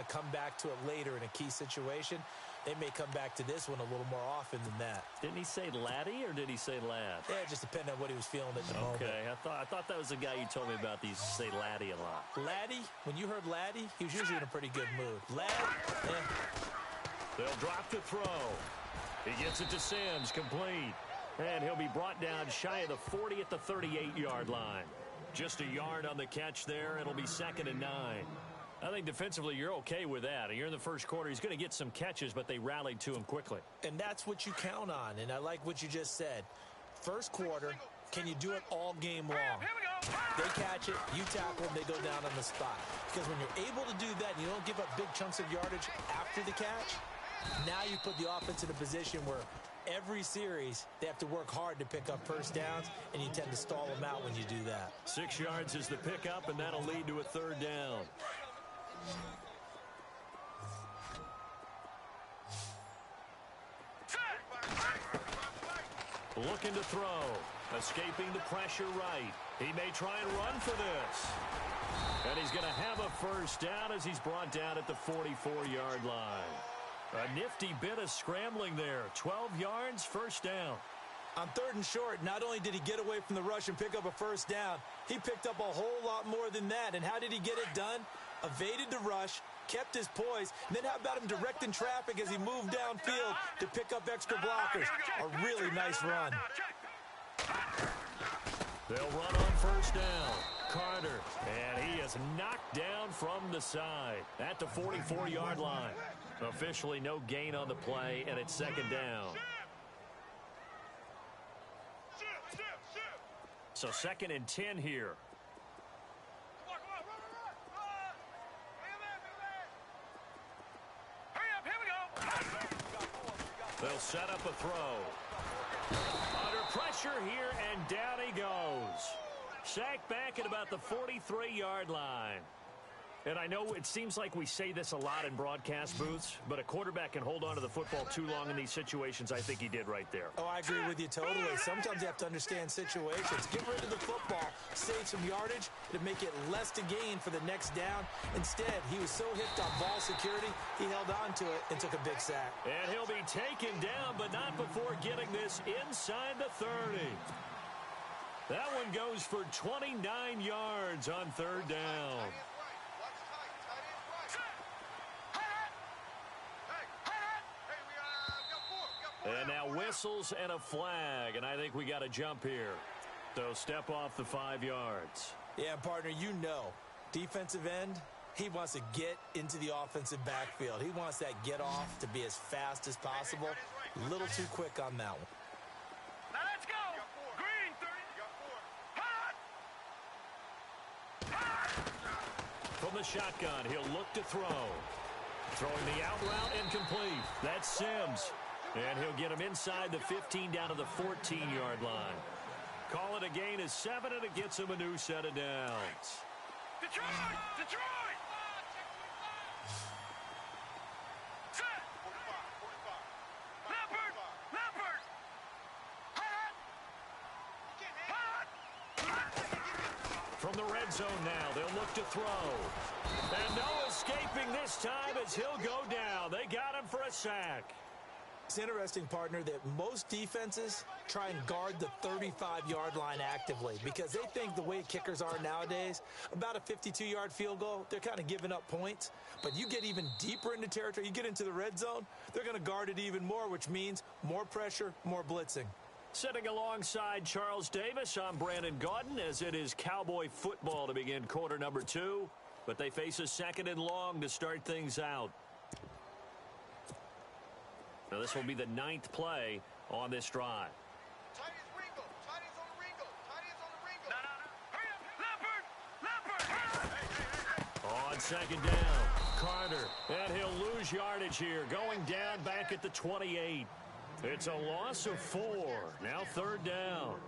come back to it later in a key situation. They may come back to this one a little more often than that. Didn't he say laddie or did he say lad? Yeah, it just depended on what he was feeling at the moment. Okay, I thought that was the guy you told me about. He used to say laddie a lot. Laddie, when you heard laddie, he was usually in a pretty good mood. Lad, They'll drop the throw. He gets it to Sims, complete. And he'll be brought down shy of the 40 at the 38-yard line. Just a yard on the catch there. It'll be 2nd and 9. I think defensively you're okay with that. You're in the first quarter. He's going to get some catches, but they rallied to him quickly. And that's what you count on, and I like what you just said. First quarter, can you do it all game long? They catch it, you tackle them, they go down on the spot. Because when you're able to do that and you don't give up big chunks of yardage after the catch, now you put the offense in a position where every series they have to work hard to pick up first downs, and you tend to stall them out when you do that. 6 yards is the pickup, and that'll lead to a 3rd down. Looking to throw. Escaping the pressure right. He may try and run for this. And he's going to have a first down as he's brought down at the 44-yard line. A nifty bit of scrambling there. 12 yards, first down. On 3rd and short, not only did he get away from the rush and pick up a first down, he picked up a whole lot more than that. And how did he get it done? Evaded the rush, kept his poise, and then how about him directing traffic as he moved downfield to pick up extra blockers? A really nice run. They'll run on first down. Carter, and he is knocked down from the side at the 44-yard line. Officially no gain on the play, and it's 2nd down. So 2nd and 10 here. They'll set up a throw. Under pressure here, and down he goes. Sacked back at about the 43-yard line. And I know it seems like we say this a lot in broadcast booths, but a quarterback can hold on to the football too long in these situations. I think he did right there. Oh, I agree with you totally. Sometimes you have to understand situations. Get rid of the football, save some yardage to make it less to gain for the next down. Instead, he was so hipped on ball security, he held on to it and took a big sack. And he'll be taken down, but not before getting this inside the 30. That one goes for 29 yards on 3rd down. And now whistles and a flag, and I think we got a jump here. So step off the 5 yards. Yeah, partner, you know, defensive end, he wants to get into the offensive backfield. He wants that get off to be as fast as possible. A little too quick on that one. Now let's go. Green, 30. From the shotgun, he'll look to throw. Throwing the out route, incomplete. That's Sims. And he'll get him inside the 15 down to the 14-yard line. Call it a gain of 7, and it gets him a new set of downs. Detroit! Detroit! Set! 45. Leopard! Leopard! From the red zone now, they'll look to throw. And no escaping this time as he'll go down. They got him for a sack. It's interesting, partner, that most defenses try and guard the 35-yard line actively because they think the way kickers are nowadays, about a 52-yard field goal, they're kind of giving up points. But you get even deeper into territory, you get into the red zone, they're going to guard it even more, which means more pressure, more blitzing. Sitting alongside Charles Davis, I'm Brandon Gaudin, as it is Cowboy football to begin quarter number 2. But they face a 2nd and long to start things out. Now this will be the 9th play on this drive. Chinese Ringo. Chinese on the Ringo. Chinese on the Ringo. No. Hurry up. Leopard. On 2nd down, Carter. And he'll lose yardage here. Going down back at the 28. It's a loss of 4. Now 3rd down.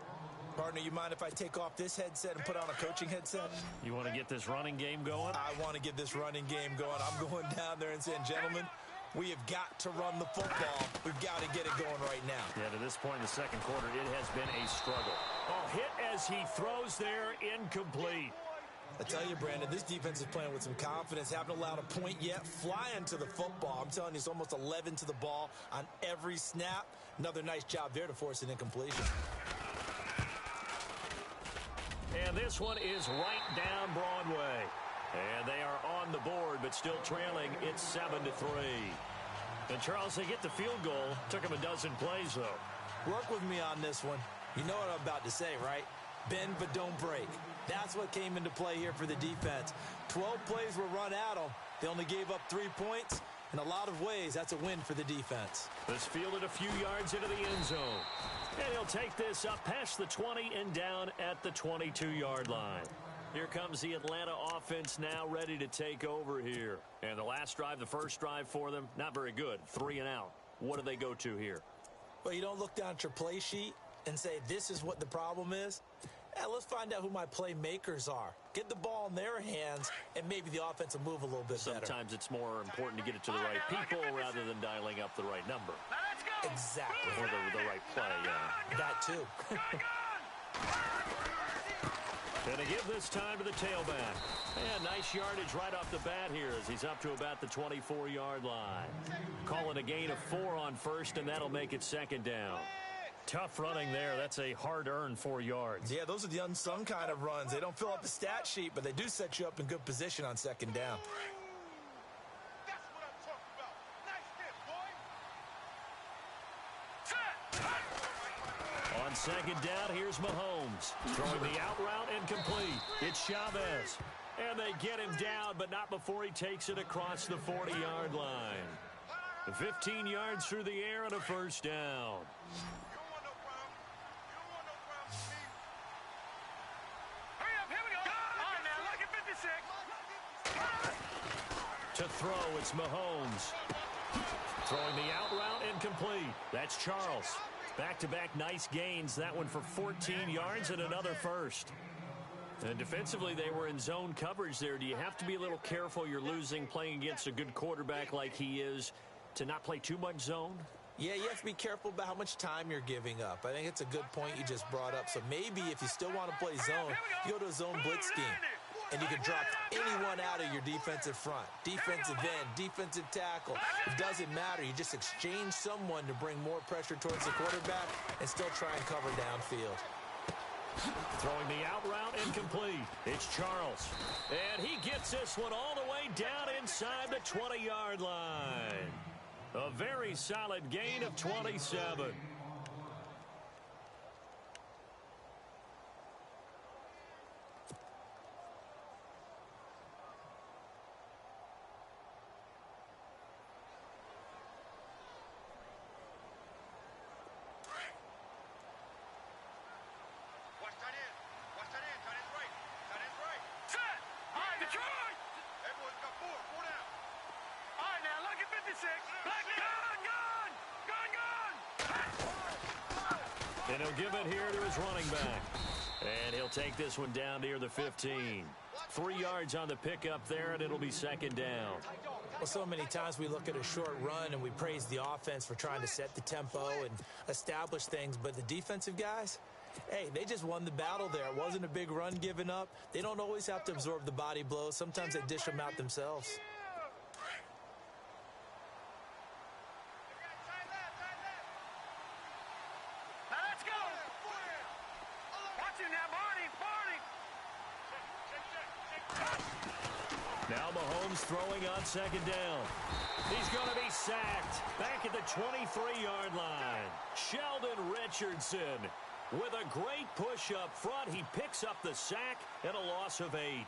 Partner, you mind if I take off this headset and put on a coaching headset? You want to get this running game going? I want to get this running game going. I'm going down there and saying, gentlemen, we have got to run the football. We've got to get it going right now. Yeah, to this point in the 2nd quarter, it has been a struggle. Oh, hit as he throws there, incomplete. I tell you, Brandon, this defense is playing with some confidence. Haven't allowed a point yet. Flying to the football. I'm telling you, it's almost 11 to the ball on every snap. Another nice job there to force an incompletion. And this one is right down Broadway. And they are on the board, but still trailing. It's 7-3. And, Charles, they get the field goal. Took them a dozen plays, though. Work with me on this one. You know what I'm about to say, right? Bend but don't break. That's what came into play here for the defense. 12 plays were run at them. They only gave up 3 points. In a lot of ways, that's a win for the defense. This fielded a few yards into the end zone. And he'll take this up past the 20 and down at the 22-yard line. Here comes the Atlanta offense now ready to take over here. And the last drive, the first drive for them, not very good. 3 and out. What do they go to here? Well, you don't look down at your play sheet and say, this is what the problem is. Let's find out who my playmakers are. Get the ball in their hands, and maybe the offense will move a little bit better. Sometimes it's more important to get it to the right people rather than dialing up the right number. Exactly. Or the right play, yeah. That, too. Gonna give this time to the tailback. And nice yardage right off the bat here as he's up to about the 24-yard line. Calling a gain of 4 on first, and that'll make it second down. Tough running there. That's a hard-earned 4 yards. Yeah, those are the unsung kind of runs. They don't fill up the stat sheet, but they do set you up in good position on second down. That's what I'm talking about. Nice hit, boy. On second down, here's Mahomes. Throwing the out route incomplete. It's Chavez. And they get him down, but not before he takes it across the 40-yard line. 15 yards through the air and a first down. To throw, it's Mahomes. Throwing the out route incomplete. That's Charles. Back-to-back nice gains. That one for 14 yards and another first. And defensively, they were in zone coverage there. Do you have to be a little careful? You're losing playing against a good quarterback like he is to not play too much zone? Yeah, you have to be careful about how much time you're giving up. I think it's a good point you just brought up. So maybe if you still want to play zone, you go to a zone blitz scheme. And you can drop anyone out of your defensive front. Defensive end, defensive tackle. It doesn't matter. You just exchange someone to bring more pressure towards the quarterback and still try and cover downfield. Throwing the out route incomplete. It's Charles. And he gets this one all the way down inside the 20-yard line. A very solid gain of 27. And he'll give it here to his running back. And he'll take this one down near the 15. 3 yards on the pickup there, and it'll be second down. Well, so many times we look at a short run and we praise the offense for trying to set the tempo and establish things. But the defensive guys, hey, they just won the battle there. It wasn't a big run given up. They don't always have to absorb the body blows. Sometimes they dish them out themselves. Now Mahomes throwing on second down. He's going to be sacked back at the 23-yard line. Sheldon Richardson with a great push up front. He picks up the sack and a loss of 8.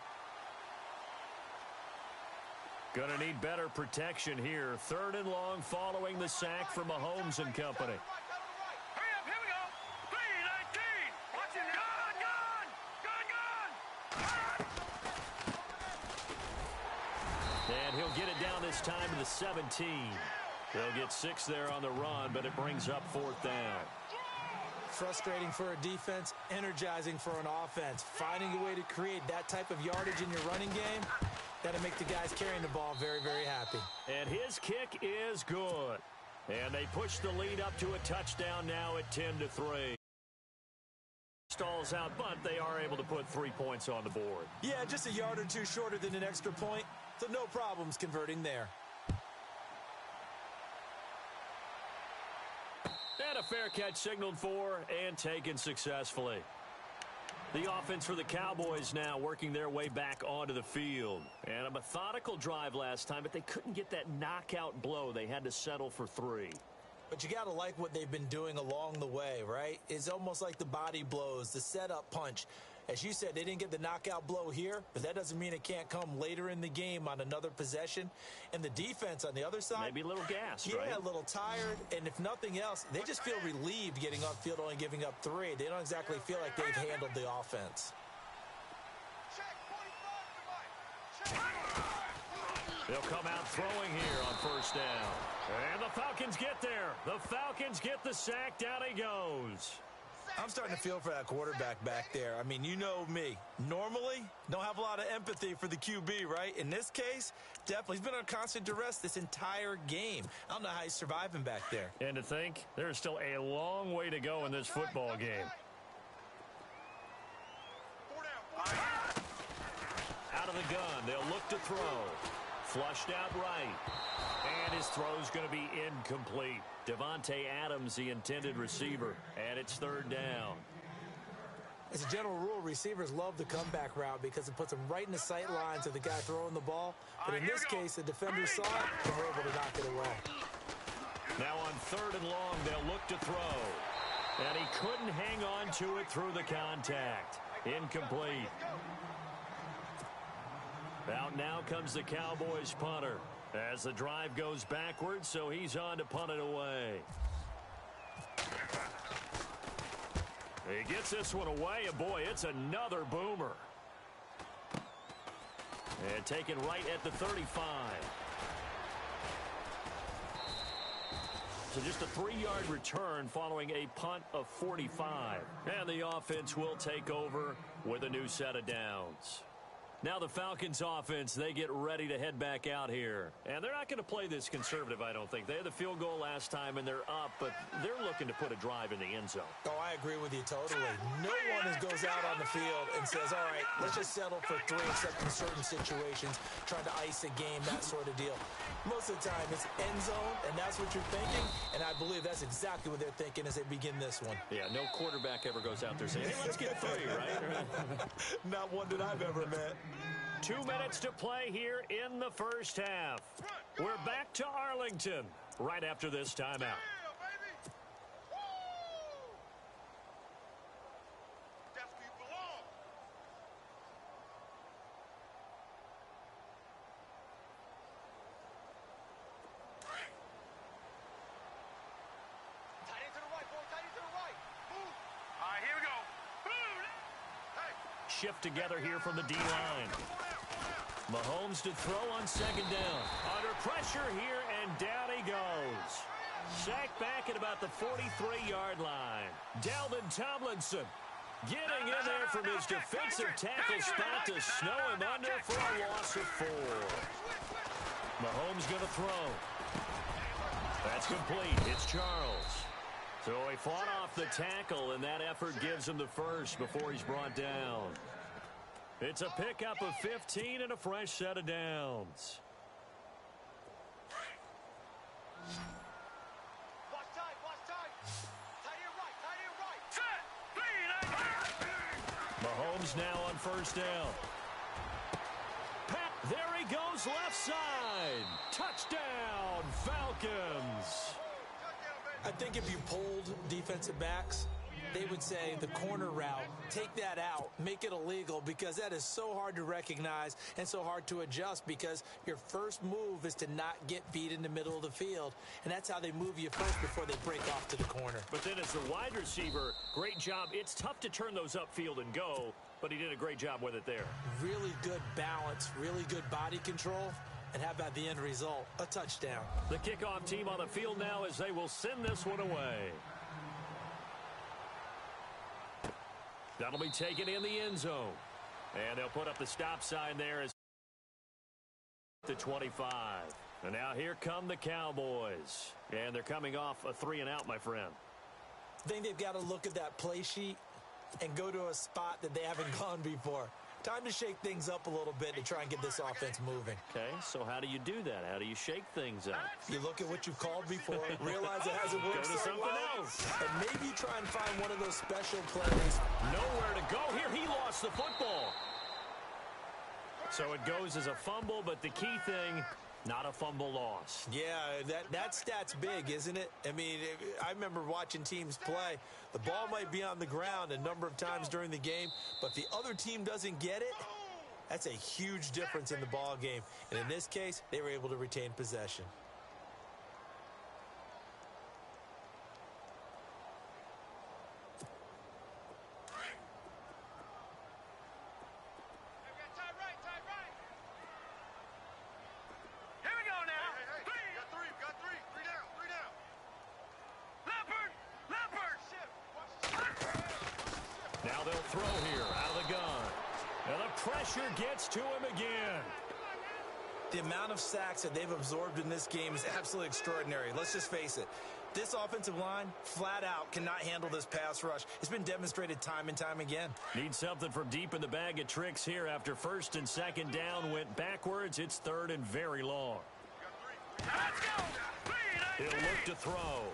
Going to need better protection here. 3rd and long following the sack for Mahomes and company. And he'll get it down this time to the 17. They'll get 6 there on the run, but it brings up 4th down. Frustrating for a defense, energizing for an offense. Finding a way to create that type of yardage in your running game, that'll make the guys carrying the ball very, very happy. And his kick is good. And they push the lead up to a touchdown now at 10-3. stalls out, but they are able to put 3 points on the board. Yeah, just a yard or two shorter than an extra point, so no problems converting there. And a fair catch signaled for and taken successfully. The offense for the Cowboys now working their way back onto the field. And a methodical drive last time, but they couldn't get that knockout blow. They had to settle for 3. But you got to like what they've been doing along the way, right? It's almost like the body blows, the setup punch. As you said, they didn't get the knockout blow here, but that doesn't mean it can't come later in the game on another possession. And the defense on the other side, maybe a little gassed, right? Yeah, a little tired. And if nothing else, they just feel relieved getting upfield, only giving up 3. They don't exactly feel like they've handled the offense. They'll come out throwing here on first down. And the Falcons get there. The Falcons get the sack. Down he goes. I'm starting to feel for that quarterback back there. I mean, you know me. Normally, don't have a lot of empathy for the QB, right? In this case, definitely. He's been on constant duress this entire game. I don't know how he's surviving back there. And to think, there's still a long way to go in this football game. Out of the gun, they'll look to throw. Flushed out right. And his throw's going to be incomplete. Devontae Adams, the intended receiver. And it's 3rd down. As a general rule, receivers love the comeback route because it puts them right in the sight lines of the guy throwing the ball. But in this case, the defender saw it and were able to knock it away. Now on 3rd and long, they'll look to throw. And he couldn't hang on to it through the contact. Incomplete. Out now comes the Cowboys punter. As the drive goes backwards, so he's on to punt it away. He gets this one away, and boy, it's another boomer. And taken right at the 35. So just a 3-yard return following a punt of 45. And the offense will take over with a new set of downs. Now the Falcons offense, they get ready to head back out here. And they're not going to play this conservative, I don't think. They had the field goal last time, and they're up, but they're looking to put a drive in the end zone. Oh, I agree with you totally. No one goes out on the field and says, all right, let's just settle for 3, except in certain situations, trying to ice a game, that sort of deal. Most of the time, it's end zone, and that's what you're thinking, and I believe that's exactly what they're thinking as they begin this one. Yeah, no quarterback ever goes out there saying, hey, let's get 3, right? Not one that I've ever met. 2 minutes to play here in the first half. We're back to Arlington right after this timeout. Shift together here from the D-line. Mahomes to throw on 2nd down. Under pressure here, and down he goes. Sacked back at about the 43-yard line. Dalvin Tomlinson getting in there from his defensive tackle spot to snow him under for a loss of 4. Mahomes going to throw. That's complete. It's Charles. So he fought off the tackle, and that effort gives him the first before he's brought down. It's a pickup of 15 and a fresh set of downs. Mahomes now on 1st down. There he goes left side. Touchdown, Falcons. I think if you polled defensive backs, they would say the corner route, take that out, make it illegal, because that is so hard to recognize and so hard to adjust, because your first move is to not get beat in the middle of the field, and that's how they move you first before they break off to the corner. But then as the wide receiver, great job. It's tough to turn those upfield and go, but he did a great job with it there. Really good balance, really good body control. And how about the end result? A touchdown. The kickoff team on the field now as they will send this one away. That'll be taken in the end zone. And they'll put up the stop sign there as the 25. And now here come the Cowboys. And they're coming off a 3-and-out, my friend. I think they've got to look at that play sheet and go to a spot that they haven't gone before. Time to shake things up a little bit to try and get this offense moving. Okay, so how do you do that? How do you shake things up? You look at what you've called before, realize it hasn't worked Go to so something well, else. and maybe you try and find one of those special plays. Nowhere to go here. He lost the football. So it goes as a fumble, but the key thing, not a fumble loss. Yeah, that stat's big, isn't it? I mean, I remember watching teams play. The ball might be on the ground a number of times during the game, but if the other team doesn't get it, that's a huge difference in the ball game. And in this case, they were able to retain possession. Now they'll throw here out of the gun. And the pressure gets to him again. The amount of sacks that they've absorbed in this game is absolutely extraordinary. Let's just face it. This offensive line, flat out, cannot handle this pass rush. It's been demonstrated time and time again. Need something from deep in the bag of tricks here after first and second down went backwards. It's third and very long. Let's go! He'll look to throw.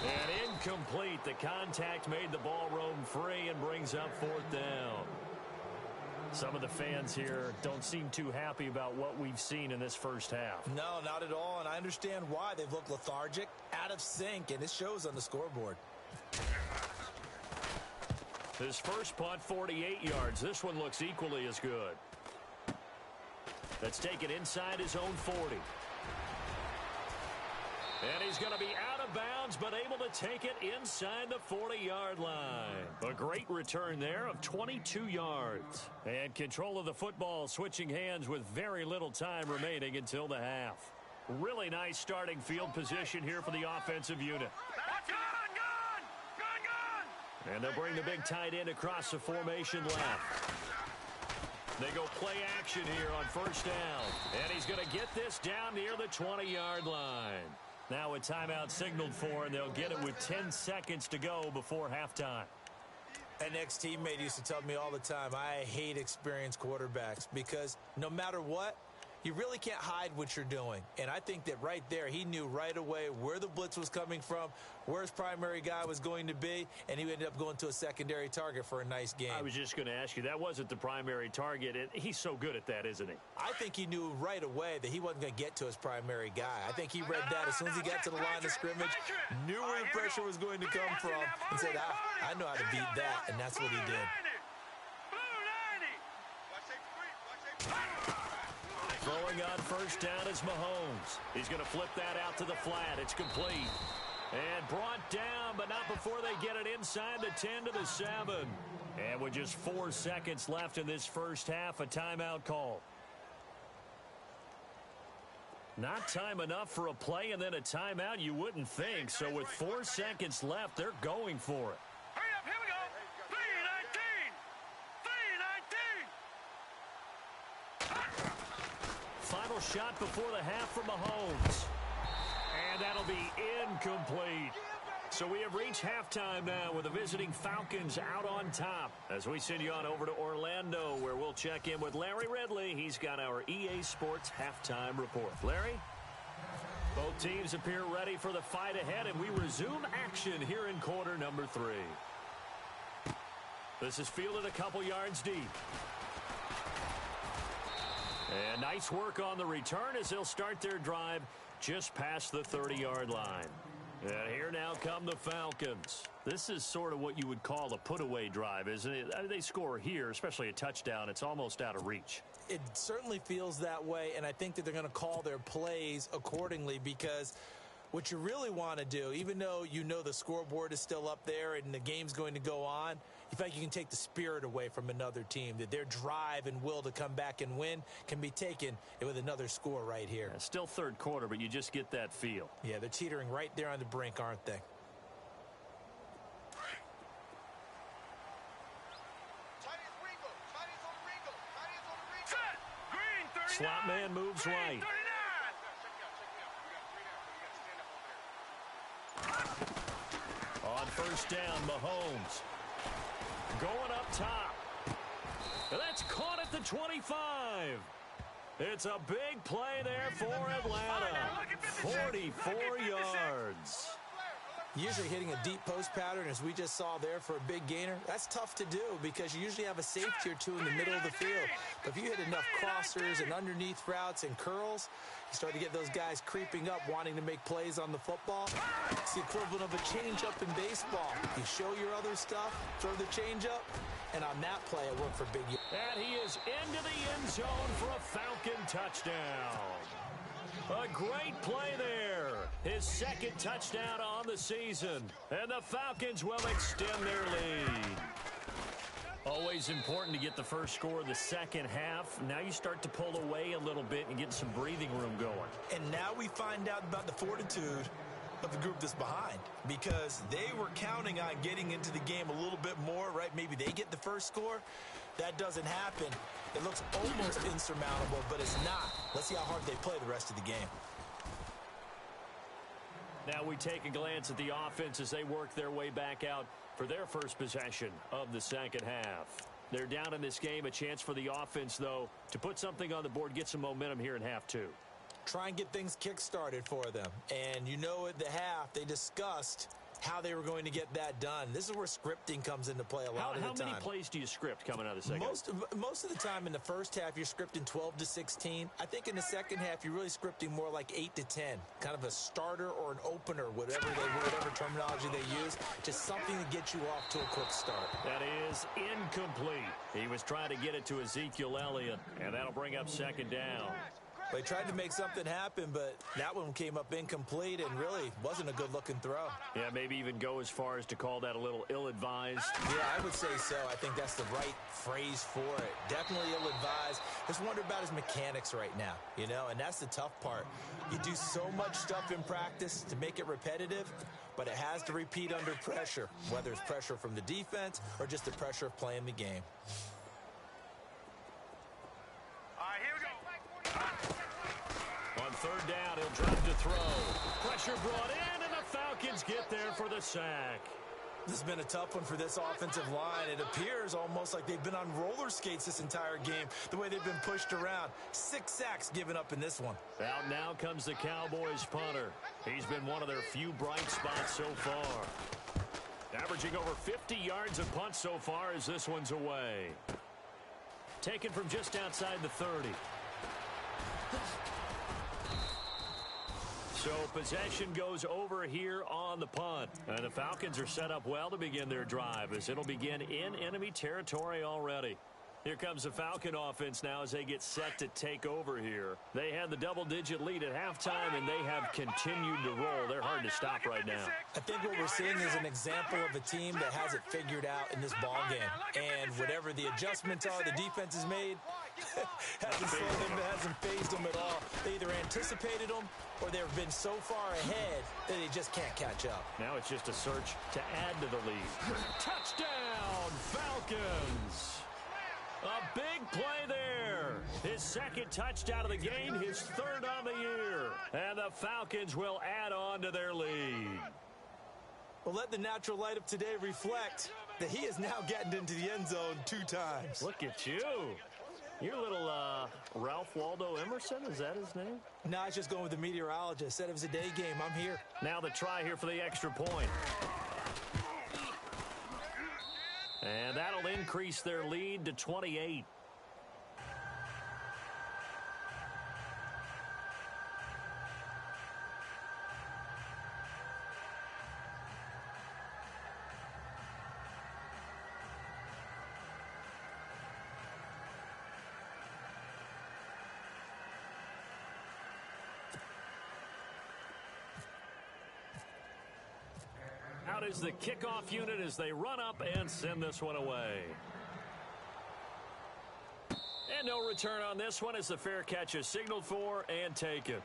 And incomplete. The contact made the ball roam free and brings up fourth down. Some of the fans here don't seem too happy about what we've seen in this first half. No, not at all, and I understand why. They've looked lethargic, out of sync, and it shows on the scoreboard. His first punt, 48 yards. This one looks equally as good. That's taken inside his own 40. And he's going to be out of bounds, but able to take it inside the 40-yard line. A great return there of 22 yards. And control of the football switching hands with very little time remaining until the half. Really nice starting field position here for the offensive unit. And they'll bring the big tight end across the formation left. They go play action here on first down. And he's going to get this down near the 20-yard line. Now a timeout signaled for, and they'll get it with 10 seconds to go before halftime. An ex-teammate used to tell me all the time, I hate experienced quarterbacks because no matter what, you really can't hide what you're doing. And I think that right there, he knew right away where the blitz was coming from, where his primary guy was going to be, and he ended up going to a secondary target for a nice game. I was just going to ask you, that wasn't the primary target. He's so good at that, isn't he? I think he knew right away that he wasn't going to get to his primary guy. I think he read that as soon as he got to the line of scrimmage, knew where the pressure was going to come from, and said, I know how to beat that, and that's what he did. Throwing on first down is Mahomes. He's going to flip that out to the flat. It's complete. And brought down, but not before they get it inside the 10 to the 7. And with just 4 seconds left in this first half, a timeout call. Not time enough for a play and then a timeout, you wouldn't think. So with 4 seconds left, they're going for it. Hurry up, here we go. 3:19. Final shot before the half from Mahomes. And that'll be incomplete. So we have reached halftime now with the visiting Falcons out on top. As we send you on over to Orlando, where we'll check in with Larry Ridley. He's got our EA Sports halftime report. Larry? Both teams appear ready for the fight ahead, and we resume action here in quarter number 3. This is fielded a couple yards deep. And nice work on the return as they'll start their drive just past the 30-yard line. And here now come the Falcons. This is sort of what you would call a put-away drive, isn't it? I mean, they score here, especially a touchdown. It's almost out of reach. It certainly feels that way, and I think that they're going to call their plays accordingly because what you really want to do, even though you know the scoreboard is still up there and the game's going to go on, in fact, you can take the spirit away from another team, that their drive and will to come back and win can be taken with another score right here. Yeah, still third quarter, but you just get that feel. Yeah, they're teetering right there on the brink, aren't they? Slot man moves right. On first down. Mahomes going up top. That's caught at the 25. It's a big play there for Atlanta. 44 yards. Usually hitting a deep post pattern, as we just saw there, for a big gainer, that's tough to do because you usually have a safety or two in the middle of the field. But if you hit enough crossers and underneath routes and curls, you start to get those guys creeping up, wanting to make plays on the football. It's the equivalent of a changeup in baseball. You show your other stuff, throw the changeup, and on that play, it worked for Big. And he is into the end zone for a Falcon touchdown. A great play there. His second touchdown on the season. And the Falcons will extend their lead. Always important to get the first score of the second half. Now you start to pull away a little bit and get some breathing room going. And now we find out about the fortitude of the group that's behind, because they were counting on getting into the game a little bit more, right? Maybe they get the first score. That doesn't happen. It looks almost insurmountable, but it's not. Let's see how hard they play the rest of the game. Now we take a glance at the offense as they work their way back out for their first possession of the second half. They're down in this game. A chance for the offense, though, to put something on the board, get some momentum here in half two. Try and get things kick-started for them. And you know, at the half, they discussed how they were going to get that done. This is where scripting comes into play a lot of the time. How many plays do you script coming out of the second? Most of the time in the first half, you're scripting 12 to 16. I think in the second half, you're really scripting more like 8 to 10. Kind of a starter or an opener, whatever terminology they use. Just something to get you off to a quick start. That is incomplete. He was trying to get it to Ezekiel Elliott, and that'll bring up second down. They tried to make something happen, but that one came up incomplete and really wasn't a good-looking throw. Yeah, maybe even go as far as to call that a little ill-advised. Yeah, I would say so. I think that's the right phrase for it. Definitely ill-advised. Just wonder about his mechanics right now, you know, and that's the tough part. You do so much stuff in practice to make it repetitive, but it has to repeat under pressure, whether it's pressure from the defense or just the pressure of playing the game. On third down, he'll drive to throw. Pressure brought in, and the Falcons get there for the sack. This has been a tough one for this offensive line. It appears almost like they've been on roller skates this entire game, the way they've been pushed around. 6 sacks given up in this one. Out now comes the Cowboys punter. He's been one of their few bright spots so far. Averaging over 50 yards a punt so far as this one's away. Taken from just outside the 30. So possession goes over here on the punt. And the Falcons are set up well to begin their drive as it'll begin in enemy territory already. Here comes the Falcon offense now as they get set to take over here. They had the double-digit lead at halftime, and they have continued to roll. They're hard to stop right now. I think what we're seeing is an example of a team that has it figured out in this ball game. And whatever the adjustments are the defense has made, hasn't slowed them, hasn't phased them at all. They either anticipated them or they've been so far ahead that they just can't catch up. Now it's just a search to add to the lead. Touchdown, Falcons! A big play there. His second touchdown of the game, his third on the year. And the Falcons will add on to their lead. Well, let the natural light of today reflect that he is now getting into the end zone 2 times. Look at you. You're a little Ralph Waldo Emerson, is that his name? No, I was just going with the meteorologist. Said it was a day game. I'm here. Now the try here for the extra point. And that'll increase their lead to 28. Out is the kickoff unit as they run up and send this one away. And no return on this one as the fair catch is signaled for and taken.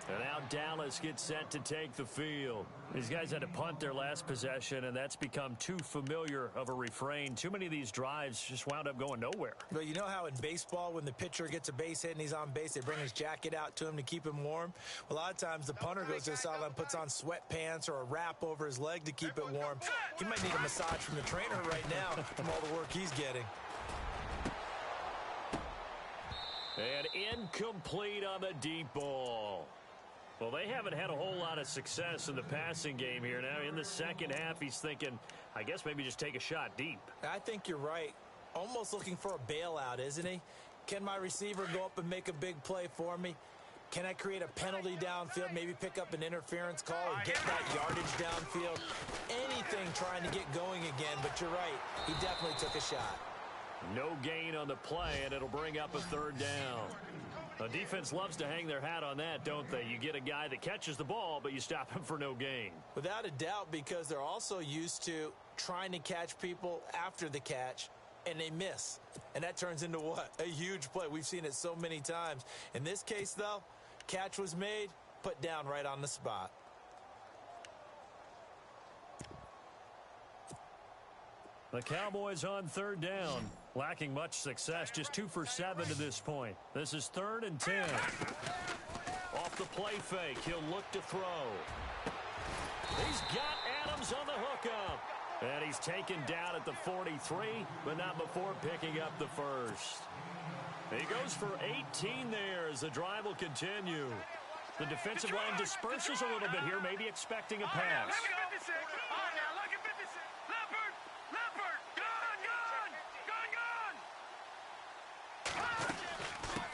And now Dallas gets set to take the field. These guys had to punt their last possession, and that's become too familiar of a refrain. Too many of these drives just wound up going nowhere. But you know how in baseball, when the pitcher gets a base hit and he's on base, they bring his jacket out to him to keep him warm? Well, a lot of times the punter goes to the sideline, puts on sweatpants or a wrap over his leg to keep it warm. He might need a massage from the trainer right now from all the work he's getting. And incomplete on the deep ball. Well, they haven't had a whole lot of success in the passing game here. Now, in the second half, he's thinking, I guess maybe just take a shot deep. I think you're right. Almost looking for a bailout, isn't he? Can my receiver go up and make a big play for me? Can I create a penalty downfield, maybe pick up an interference call and get that yardage downfield? Anything trying to get going again, but you're right. He definitely took a shot. No gain on the play, and it'll bring up a third down. The defense loves to hang their hat on that, don't they? You get a guy that catches the ball, but you stop him for no gain. Without a doubt, because they're also used to trying to catch people after the catch, and they miss. And that turns into what? A huge play. We've seen it so many times. In this case, though, catch was made, put down right on the spot. The Cowboys on third down, lacking much success, just 2 for 7 to this point. This is 3rd and 10. Off the play fake, he'll look to throw. He's got Adams on the hookup. And he's taken down at the 43, but not before picking up the first. He goes for 18 there as the drive will continue. The defensive line disperses a little bit here, maybe expecting a pass.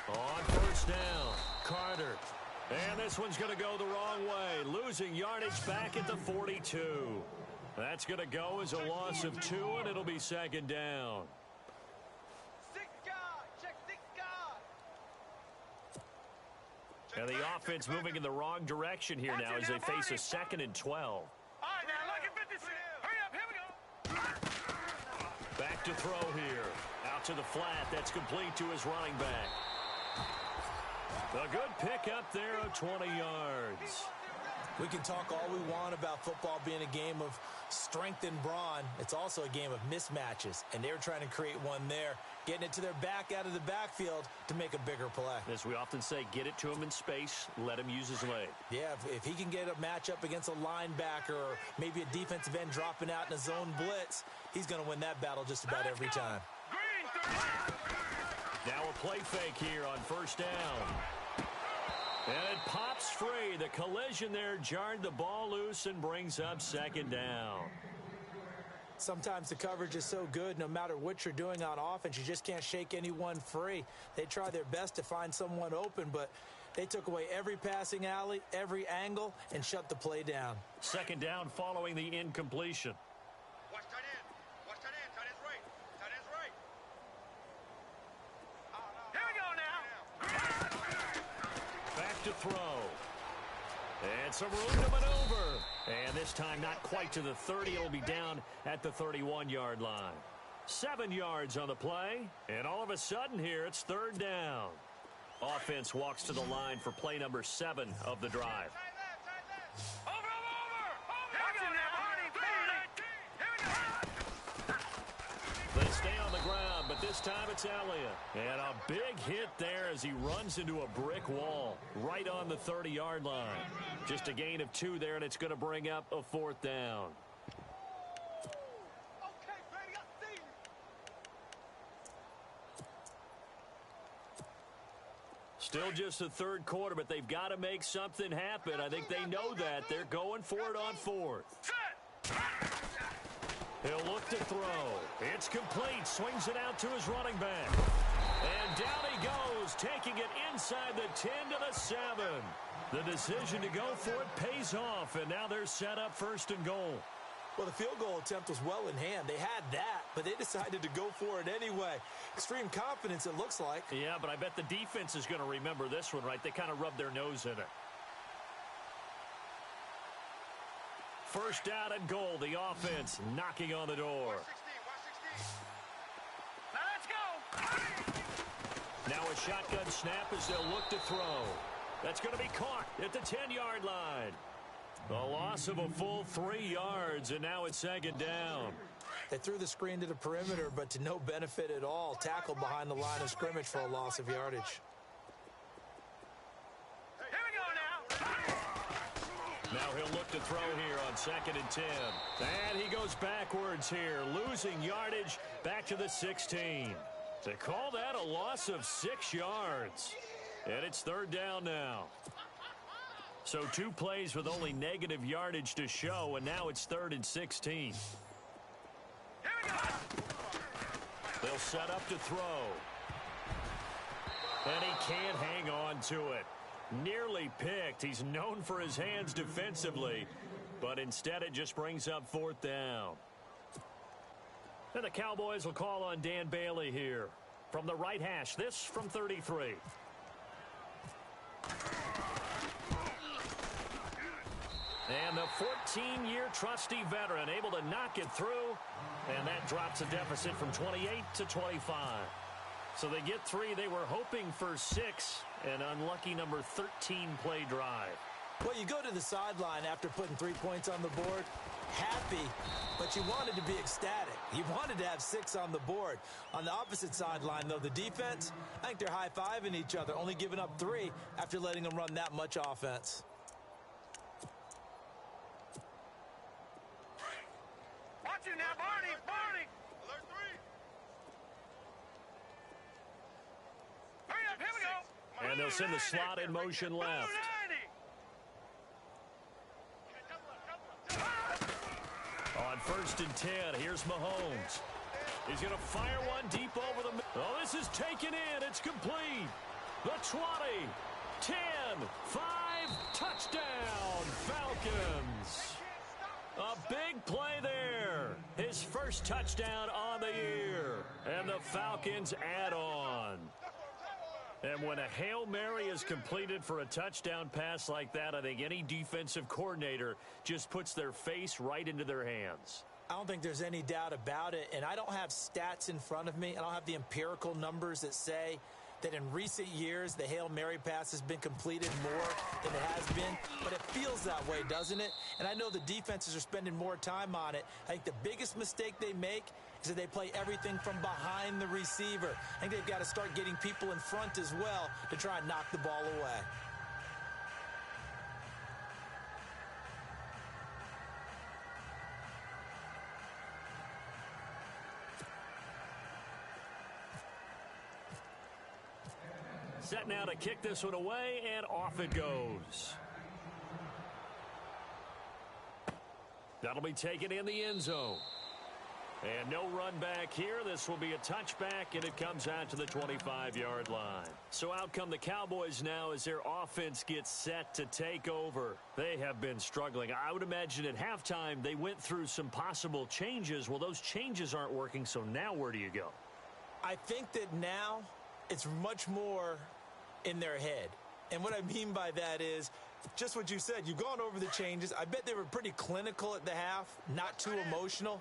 On first down, Carter. And this one's going to go the wrong way, losing yardage back at the 42. That's going to go as a loss of 2, and it'll be 2nd down. And the offense moving in the wrong direction here now as they face a 2nd and 12. Back to throw here. Out to the flat. That's complete to his running back. A good pickup there of 20 yards. We can talk all we want about football being a game of strength and brawn. It's also a game of mismatches, and they were trying to create one there, getting it to their back out of the backfield to make a bigger play. As we often say, get it to him in space, let him use his leg. Yeah, if he can get a matchup against a linebacker or maybe a defensive end dropping out in a zone blitz, he's going to win that battle just about every time. Now a play fake here on first down. And it pops free. The collision there jarred the ball loose and brings up 2nd down. Sometimes the coverage is so good, no matter what you're doing on offense, you just can't shake anyone free. They try their best to find someone open, but they took away every passing alley, every angle, and shut the play down. 2nd down following the incompletion. Watch tight end. Watch tight end. Tight end's right. Tight end's right. Here we go now. Back to throw. And some room to maneuver. And this time not quite to the 30. It'll be down at the 31-yard line. 7 yards on the play. And all of a sudden here, it's 3rd down. Offense walks to the line for play number 7 of the drive. They stay on the ground, but this time it's Elliott. And a big hit there as he runs into a brick wall right on the 30-yard line. Just a gain of 2 there, and it's going to bring up a 4th down. Still just the 3rd quarter, but they've got to make something happen. I think they know that. They're going for it on 4th. He'll look to throw. It's complete. Swings it out to his running back. And down he goes, taking it inside the 10 to the 7. The decision to go for it pays off, and now they're set up 1st and goal. Well, the field goal attempt was well in hand. They had that, but they decided to go for it anyway. Extreme confidence, it looks like. Yeah, but I bet the defense is going to remember this one, right? They kind of rubbed their nose in it. 1st down and goal. The offense knocking on the door. Now let's go. Now a shotgun snap as they'll look to throw. That's going to be caught at the 10-yard line. A loss of a full 3 yards, and now it's second down. They threw the screen to the perimeter, but to no benefit at all. Tackled behind the line of scrimmage for a loss of yardage. Here we go now. Now he'll look to throw here on 2nd and 10. And he goes backwards here, losing yardage back to the 16. They call that a loss of 6 yards. And it's 3rd down now. So 2 plays with only negative yardage to show, and now it's 3rd and 16. Here we go. They'll set up to throw. And he can't hang on to it. Nearly picked. He's known for his hands defensively, but instead it just brings up 4th down. And the Cowboys will call on Dan Bailey here. From the right hash, this from 33. And the 14-year trusty veteran able to knock it through, and that drops a deficit from 28 to 25. So they get 3. They were hoping for 6, an unlucky number 13 play drive. Well, you go to the sideline after putting 3 points on the board, happy, but you wanted to be ecstatic. You wanted to have 6 on the board. On the opposite sideline, though, the defense, I think they're high-fiving each other, only giving up 3 after letting them run that much offense. Watch it now, Barney. Barney. Alert 3. Hurry up. Here we go. And they'll send the slot in motion left. On 1st and 10, here's Mahomes. He's going to fire one deep over the middle. Oh, this is taken in. It's complete. The 20, 10, 5, touchdown, Falcons. A big play there. His first touchdown on the year. And the Falcons add on. And when a Hail Mary is completed for a touchdown pass like that, I think any defensive coordinator just puts their face right into their hands. I don't think there's any doubt about it, and I don't have stats in front of me. I don't have the empirical numbers that say that in recent years the Hail Mary pass has been completed more than it has been, but it feels that way, doesn't it? And I know the defenses are spending more time on it. I think the biggest mistake they make is that they play everything from behind the receiver. I think they've got to start getting people in front as well to try and knock the ball away. Set now to kick this one away, and off it goes. That'll be taken in the end zone. And no run back here. This will be a touchback, and it comes out to the 25-yard line. So out come the Cowboys now as their offense gets set to take over. They have been struggling. I would imagine at halftime they went through some possible changes. Well, those changes aren't working, so now where do you go? I think that now it's much more in their head. And what I mean by that is just what you said. You've gone over the changes. I bet they were pretty clinical at the half, not too emotional.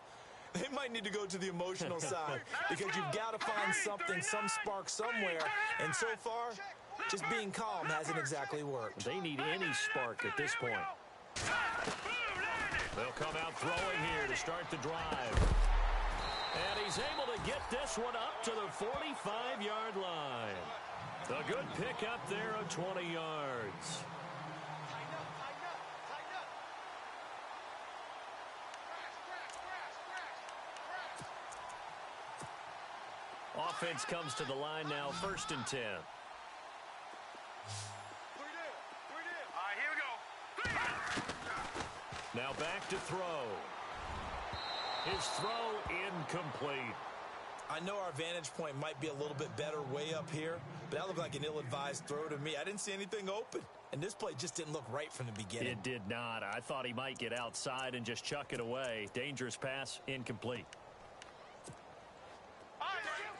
They might need to go to the emotional side because you've got to find something, some spark somewhere. And so far, just being calm hasn't exactly worked. They need any spark at this point. They'll come out throwing here to start the drive. And he's able to get this one up to the 45-yard line. A good pickup there of 20 yards. Offense comes to the line now, 1st and 10. All right, here we go. Now back to throw. His throw incomplete. I know our vantage point might be a little bit better way up here, but that looked like an ill-advised throw to me. I didn't see anything open, and this play just didn't look right from the beginning. It did not. I thought he might get outside and just chuck it away. Dangerous pass, incomplete.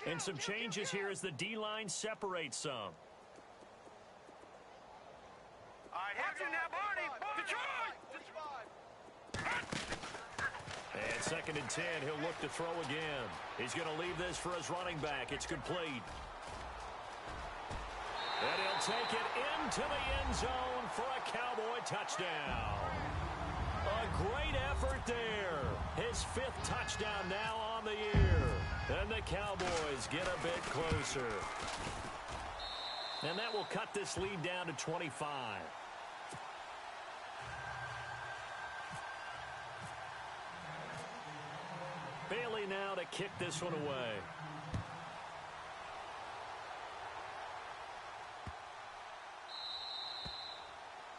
And some changes here as the D-line separates some. All right, watch it now, Barney. Detroit. And 2nd and 10, he'll look to throw again. He's going to leave this for his running back. It's complete. And he'll take it into the end zone for a Cowboy touchdown. A great effort there. His 5th touchdown now on the year. And the Cowboys get a bit closer. And that will cut this lead down to 25. Bailey now to kick this one away.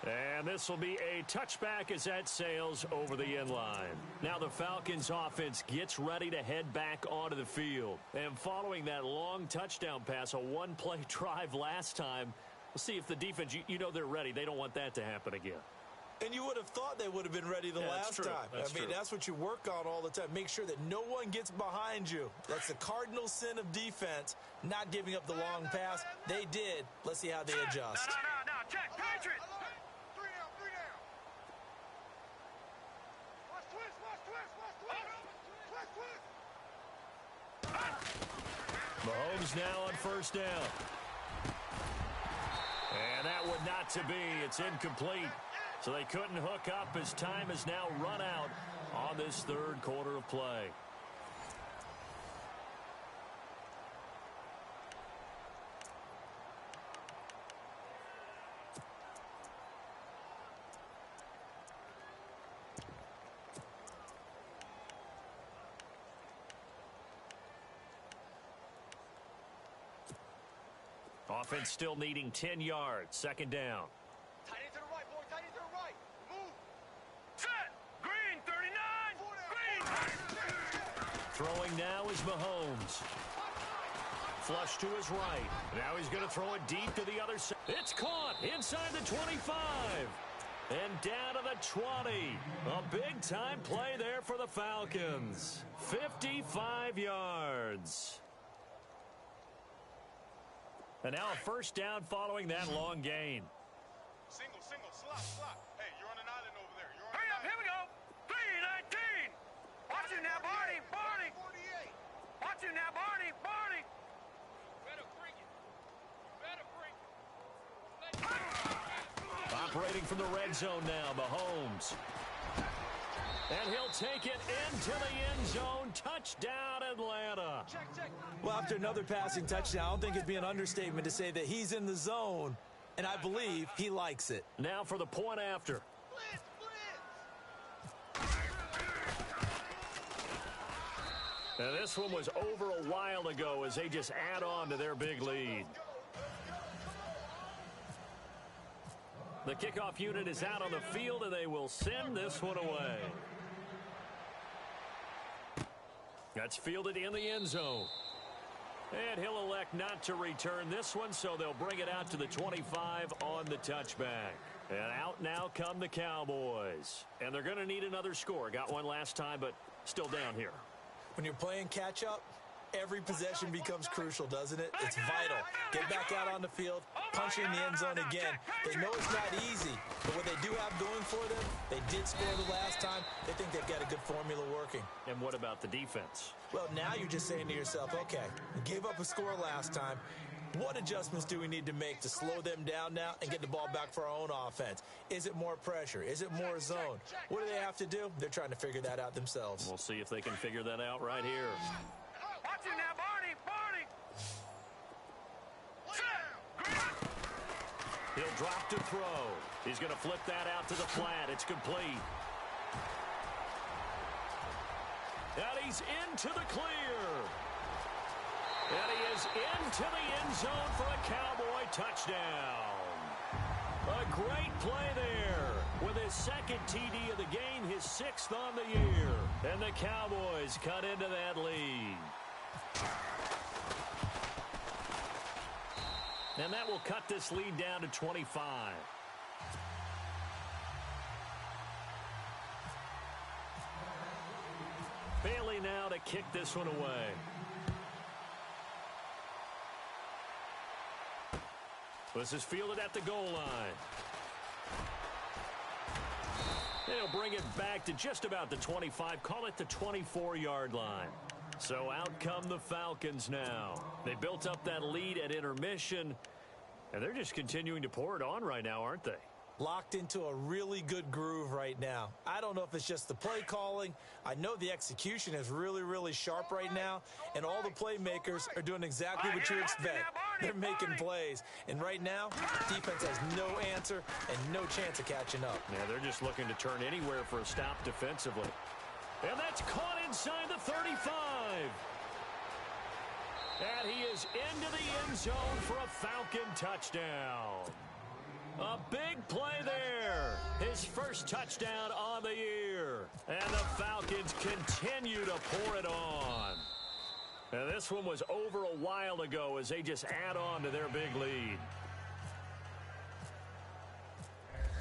And this will be a touchback as that sails over the end line. Now the Falcons offense gets ready to head back onto the field. And following that long touchdown pass, a one-play drive last time, we'll see if the defense, you know they're ready. They don't want that to happen again. And you would have thought they would have been ready the last time. I mean, that's what you work on all the time. Make sure that no one gets behind you. That's the cardinal sin of defense, not giving up the long pass. They did. Let's see how they adjust. No. Check. Patriot. 3 down. Watch twist. Mahomes now on first down. And that would not to be. It's incomplete. So they couldn't hook up as time is now run out on this 3rd quarter of play. Offense still needing 10 yards. 2nd down. Tight end to the right, boy. Tight end to the right. Move. Set. Green, 39. Green. Throwing now is Mahomes. Flush to his right. Now he's going to throw it deep to the other side. It's caught inside the 25. And down to the 20. A big-time play there for the Falcons. 55 yards. And now a first down following that long gain. Single, slot. Hey, you're on an island over there. Hurry up, here we go. 319. Watch you now, Barney. 48. Watch you now, Barney. Better bring it. Operating from the red zone now, Mahomes. And he'll take it into the end zone. Touchdown, Atlanta. Check. Well, after another passing touchdown, I don't think it'd be an understatement to say that he's in the zone, and I believe he likes it. Now for the point after. Blitz. And this one was over a while ago as they just add on to their big lead. The kickoff unit is out on the field, and they will send this one away. That's fielded in the end zone. And he'll elect not to return this one, so they'll bring it out to the 25 on the touchback. And out now come the Cowboys. And they're going to need another score. Got one last time, but still down here. When you're playing catch-up, every possession becomes crucial, doesn't it? It's vital. Get back out on the field, punch in the end zone again. They know it's not easy, but what they do have going for them, they did score the last time. They think they've got a good formula working. And what about the defense? Well, now you're just saying to yourself, okay, we gave up a score last time. What adjustments do we need to make to slow them down now and get the ball back for our own offense? Is it more pressure? Is it more zone? What do they have to do? They're trying to figure that out themselves. We'll see if they can figure that out right here. Watch you now, Barney. He'll drop to throw. He's going to flip that out to the flat. It's complete. And he's into the clear. And he is into the end zone for a Cowboy touchdown. A great play there. With his 2nd TD of the game, his 6th on the year. And the Cowboys cut into that lead. And that will cut this lead down to 25. Bailey now to kick this one away. This is fielded at the goal line. They'll bring it back to just about the 25. Call it the 24-yard line. So out come the Falcons now. They built up that lead at intermission. And they're just continuing to pour it on right now, aren't they? Locked into a really good groove right now. I don't know if it's just the play calling. I know the execution is really, really sharp right now, and all the playmakers are doing exactly what you expect. They're making plays, and right now, defense has no answer and no chance of catching up. Yeah, they're just looking to turn anywhere for a stop defensively. And that's caught inside the 35. And he is into the end zone for a Falcon touchdown. A big play there. His first touchdown on the year. And the Falcons continue to pour it on. And this one was over a while ago as they just add on to their big lead.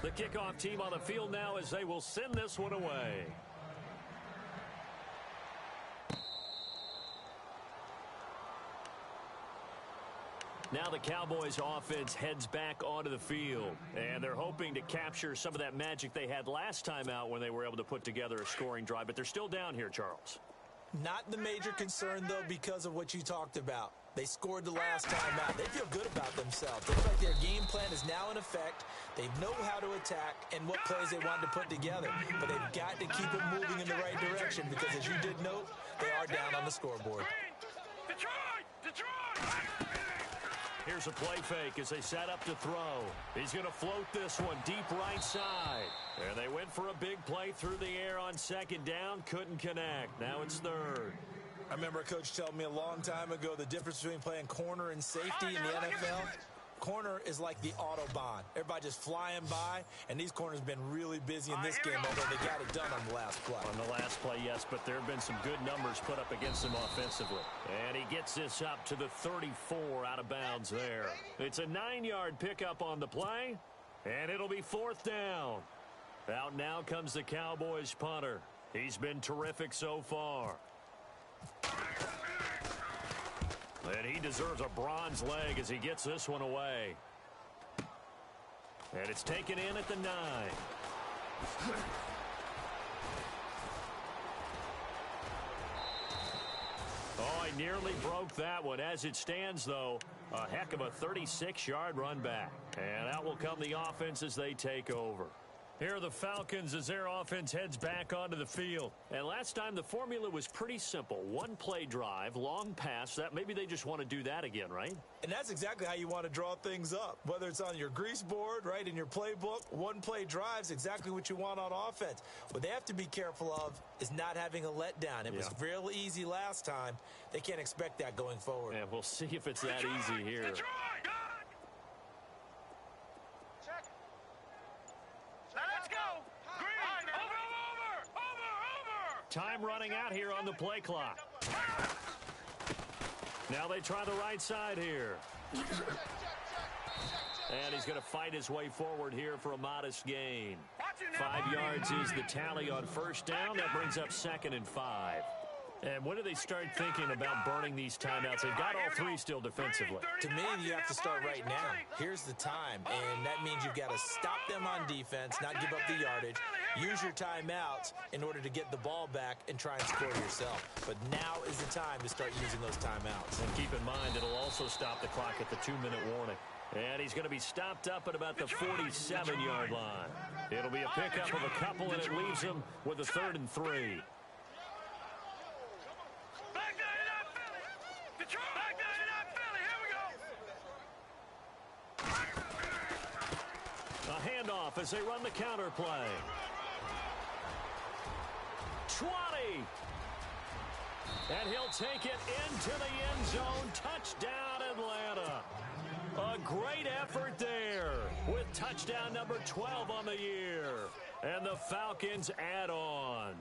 The kickoff team on the field now as they will send this one away. Now the Cowboys offense heads back onto the field, and they're hoping to capture some of that magic they had last time out when they were able to put together a scoring drive, but they're still down here, Charles. Not the major concern, though, because of what you talked about. They scored the last time out. They feel good about themselves. They feel like their game plan is now in effect. They know how to attack and what plays they wanted to put together, but they've got to keep it moving in the right direction because, as you did note, they are down on the scoreboard. Here's a play fake as they set up to throw. He's going to float this one deep right side. And they went for a big play through the air on second down. Couldn't connect. Now it's third. I remember a coach telling me a long time ago the difference between playing corner and safety in the NFL. Corner is like the Autobahn. Everybody just flying by, and these corners have been really busy in this game, although they got it done on the last play. On the last play, yes, but there have been some good numbers put up against them offensively. And he gets this up to the 34 out of bounds there. It's a 9-yard pickup on the play, and it'll be fourth down. Out now comes the Cowboys punter. He's been terrific so far. And he deserves a bronze leg as he gets this one away. And it's taken in at the 9. Oh, he nearly broke that one. As it stands, though, a heck of a 36-yard run back. And out will come the offense as they take over. Here are the Falcons as their offense heads back onto the field. And last time the formula was pretty simple. One play drive, long pass. That maybe they just want to do that again, right? And that's exactly how you want to draw things up. Whether it's on your grease board, right, in your playbook, one play drive's exactly what you want on offense. What they have to be careful of is not having a letdown. It was real easy last time. They can't expect that going forward. And we'll see if it's that easy here. Time running out here on the play clock. Now they try the right side here. And he's going to fight his way forward here for a modest gain. 5 yards is the tally on first down. That brings up 2nd and 5. And when do they start thinking about burning these timeouts? They've got all 3 still defensively. To me, you have to start right now. Here's the time, and that means you've got to stop them on defense, not give up the yardage. Use your timeouts in order to get the ball back and try and score yourself. But now is the time to start using those timeouts. And keep in mind, it'll also stop the clock at the 2-minute warning. And he's going to be stopped up at about the 47-yard line. It'll be a pickup of a couple, and it leaves him with a 3rd and 3. A handoff as they run the counter play. 20. And he'll take it into the end zone. Touchdown, Atlanta. A great effort there with touchdown number 12 on the year. And the Falcons add on.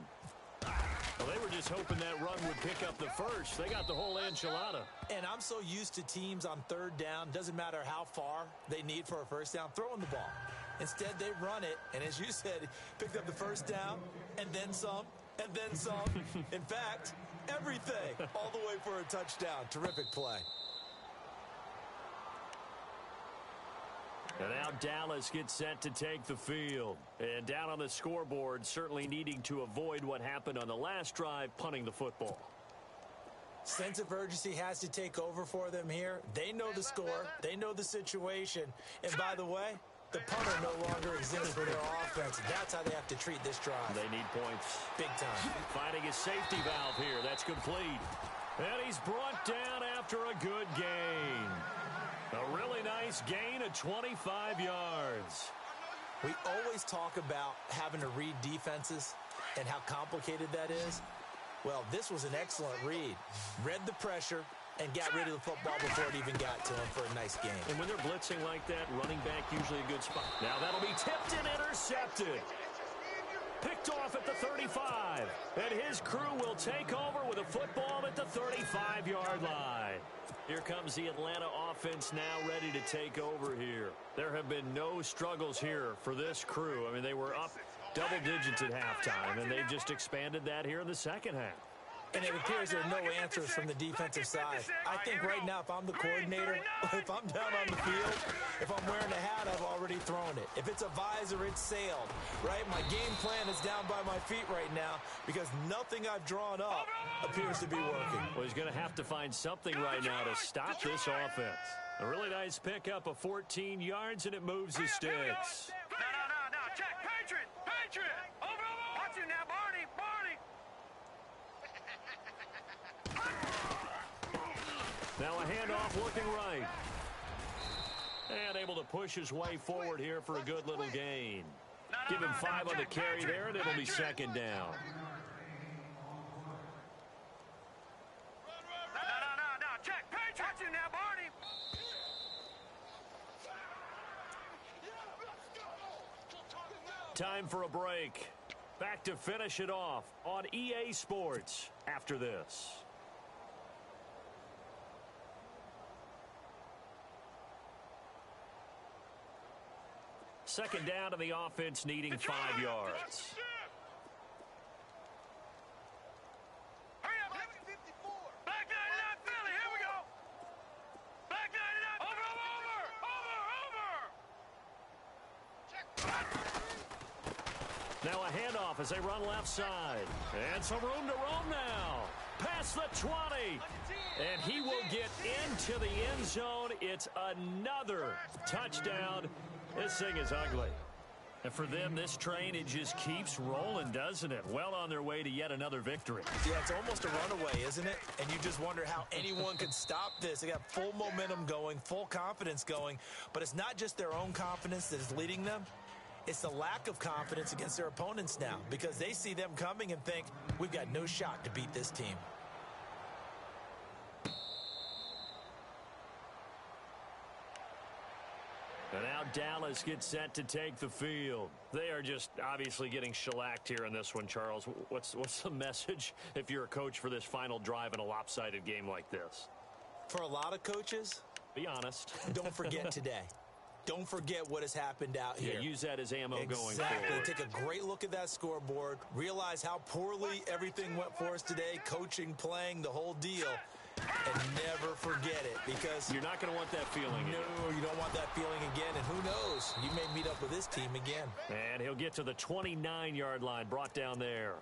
Well, they were just hoping that run would pick up the first. They got the whole enchilada. And I'm so used to teams on 3rd down, doesn't matter how far they need for a first down, throwing the ball. Instead, they run it, and as you said, picked up the first down, and then some, and then some. In fact, everything, all the way for a touchdown. Terrific play. And now Dallas gets set to take the field. And down on the scoreboard, certainly needing to avoid what happened on the last drive, punting the football. Sense of urgency has to take over for them here. They know the score. They know the situation. And by the way, the punter no longer exists for their offense. That's how they have to treat this drive. They need points. Big time. Finding his safety valve here. That's complete. And he's brought down after a good gain. A really nice gain of 25 yards. We always talk about having to read defenses and how complicated that is. Well, this was an excellent read. Read the pressure and got rid of the football before it even got to him for a nice game. And when they're blitzing like that, running back usually a good spot. Now that'll be tipped and intercepted. Picked off at the 35. And his crew will take over with a football at the 35-yard line. Here comes the Atlanta offense now ready to take over here. There have been no struggles here for this crew. I mean, they were up double digits at halftime, and they've just expanded that here in the second half. And it appears there are no answers from the defensive side. I think right now, if I'm the coordinator, if I'm down on the field, if I'm wearing a hat, I've already thrown it. If it's a visor, it's sailed, right? My game plan is down by my feet right now because nothing I've drawn up appears to be working. Well, he's going to have to find something right now to stop this offense. A really nice pickup of 14 yards, and it moves the sticks. No. Check. Patriot. Over. Watch you now, Barney. Now a handoff looking right. And able to push his way forward here for a good little gain. Give him 5 on the carry there, and it'll be second down. No. Check. Patriot. Watch you now, Barney. Time for a break. Back to finish it off on EA Sports after this. Second down to the offense needing 5 yards. Hurry up. Back 99, Philly. Here we go. Back 99. Over. Now a handoff as they run left side. And some room to roam now. Past the 20. And he will get into the end zone. It's another touchdown. This thing is ugly. And for them, this train, it just keeps rolling, doesn't it? Well on their way to yet another victory. Yeah, it's almost a runaway, isn't it? And you just wonder how anyone could stop this. They got full momentum going, full confidence going. But it's not just their own confidence that is leading them. It's the lack of confidence against their opponents now because they see them coming and think, we've got no shot to beat this team. And now Dallas gets set to take the field. They are just obviously getting shellacked here in this one, Charles. What's the message if you're a coach for this final drive in a lopsided game like this? For a lot of coaches, be honest. Don't forget today. Don't forget what has happened out here. Yeah, use that as ammo going forward. Exactly. Take a great look at that scoreboard. Realize how poorly everything went for us today. Coaching, playing, the whole deal. And never forget it because you're not going to want that feeling again. No, you don't want that feeling again. And who knows? You may meet up with this team again. And he'll get to the 29-yard line, brought down there.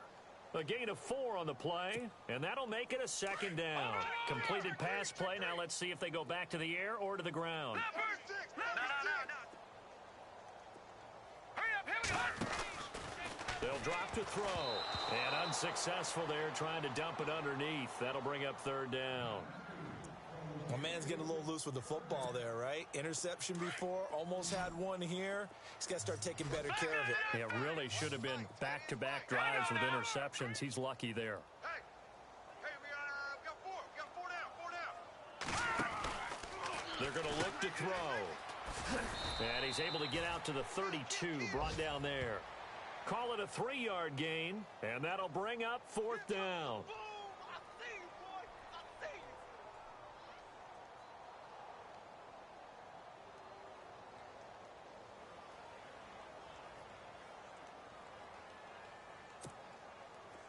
A gain of 4 on the play, and that'll make it a second down. Completed pass play. Now let's see if they go back to the air or to the ground. No. Hurry up. Here we go. They'll drop to throw. And unsuccessful there, trying to dump it underneath. That'll bring up third down. My man's getting a little loose with the football there, right? Interception before, almost had one here. He's got to start taking better care of it. Yeah, really should have been back-to-back drives with interceptions. He's lucky there. Hey, we got 4. We got 4 down. They're going to look to throw. And he's able to get out to the 32, brought down there. Call it a 3-yard gain, and that'll bring up fourth down.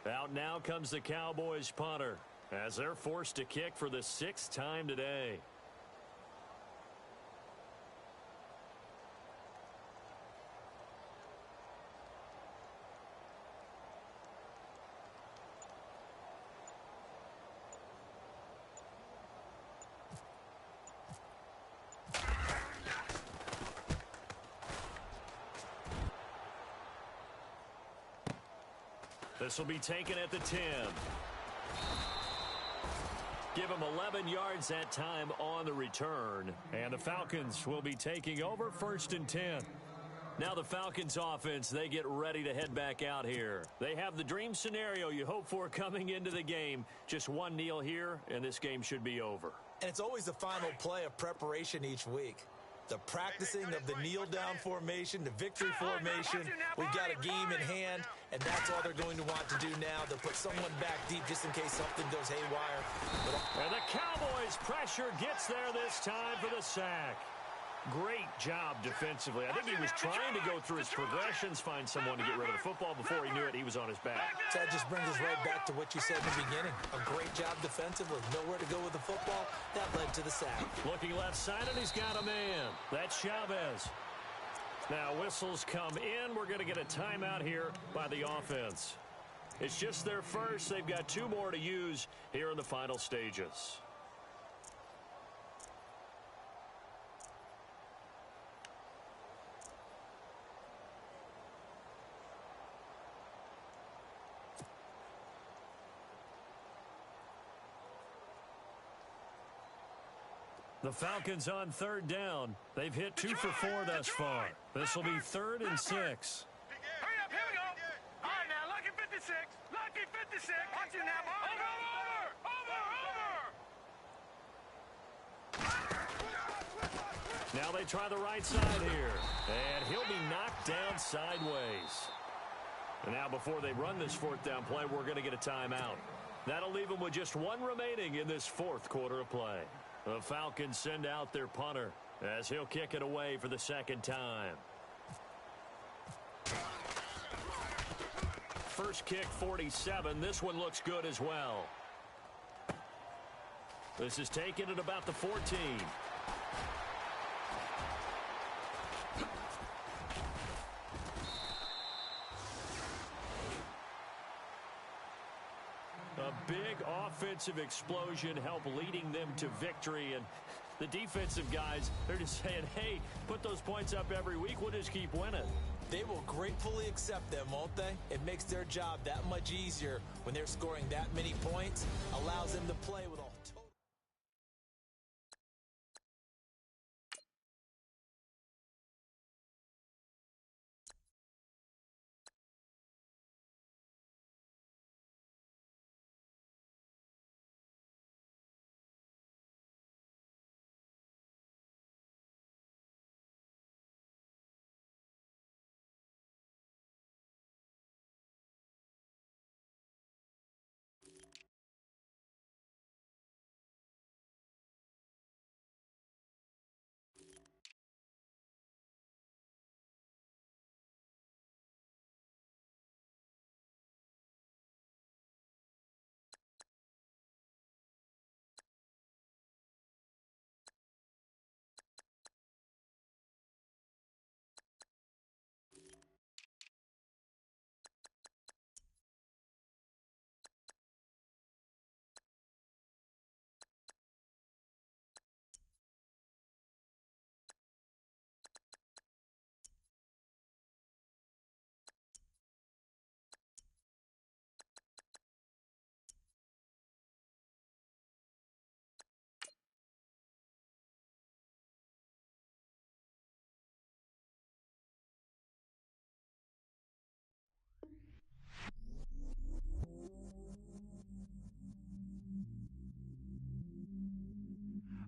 Out now comes the Cowboys punter as they're forced to kick for the 6th time today. This will be taken at the 10. Give him 11 yards that time on the return. And the Falcons will be taking over 1st and 10. Now the Falcons offense, they get ready to head back out here. They have the dream scenario you hope for coming into the game. Just one kneel here, and this game should be over. And it's always the final play of preparation each week. The practicing of the kneel-down formation, the victory formation. We've got a game in hand, and that's all they're going to want to do now. They'll put someone back deep just in case something goes haywire. And the Cowboys' pressure gets there this time for the sack. Great job defensively. I think he was trying to go through his progressions, find someone to get rid of the football. Before he knew it, he was on his back. So that just brings us right back to what you said in the beginning. A great job defensively. Nowhere to go with the football. That led to the sack. Looking left side, and he's got a man. That's Chavez. Now whistles come in. We're going to get a timeout here by the offense. It's just their first. They've got 2 more to use here in the final stages. The Falcons on 3rd down. They've hit 2 for 4 thus far. This will be 3rd and 6. Hurry up, here we go. All right, now, lucky 56. Lucky 56. Watch it now, boy. Over. Now they try the right side here. And he'll be knocked down sideways. And now before they run this 4th down play, we're going to get a timeout. That'll leave them with just 1 remaining in this 4th quarter of play. The Falcons send out their punter as he'll kick it away for the 2nd time. First kick, 47. This one looks good as well. This is taken at about the 14. A big offensive explosion helped leading them to victory. And the defensive guys, they're just saying, hey, put those points up every week. We'll just keep winning. They will gratefully accept them, won't they? It makes their job that much easier when they're scoring that many points. Allows them to play with all total.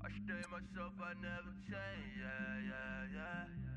I stay myself, I never change, yeah, yeah, yeah.